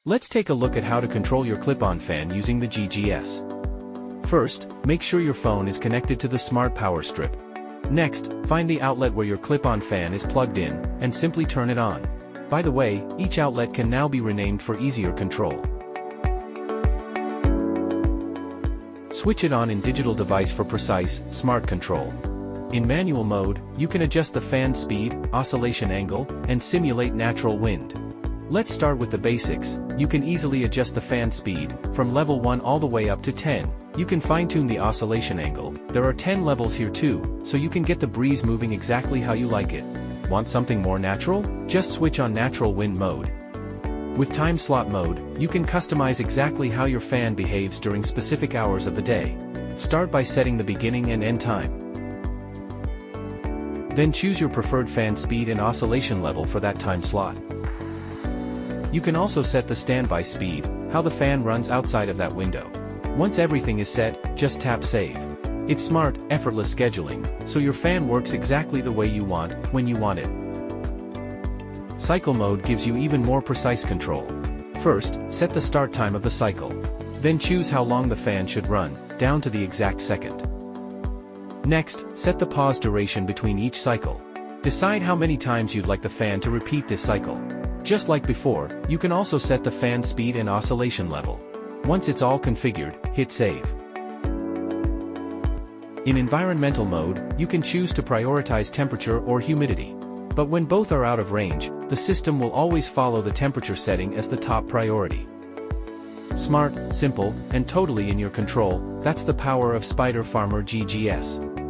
Let's take a look at how to control your clip-on fan using the GGS. First, make sure your phone is connected to the smart power strip. Next, find the outlet where your clip-on fan is plugged in, and simply turn it on. By the way, each outlet can now be renamed for easier control. Switch it on in digital device for precise, smart control. In manual mode, you can adjust the fan speed, oscillation angle, and simulate natural wind. Let's start with the basics. You can easily adjust the fan speed, from level 1 all the way up to 10. You can fine-tune the oscillation angle. There are 10 levels here too, so you can get the breeze moving exactly how you like it. Want something more natural? Just switch on natural wind mode. With time slot mode, you can customize exactly how your fan behaves during specific hours of the day. Start by setting the beginning and end time. Then choose your preferred fan speed and oscillation level for that time slot. You can also set the standby speed, how the fan runs outside of that window. Once everything is set, just tap Save. It's smart, effortless scheduling, so your fan works exactly the way you want, when you want it. Cycle mode gives you even more precise control. First, set the start time of the cycle. Then choose how long the fan should run, down to the exact second. Next, set the pause duration between each cycle. Decide how many times you'd like the fan to repeat this cycle. Just like before, you can also set the fan speed and oscillation level. Once it's all configured, hit Save. In environmental mode, you can choose to prioritize temperature or humidity. But when both are out of range, the system will always follow the temperature setting as the top priority. Smart, simple, and totally in your control, that's the power of Spider Farmer GGS.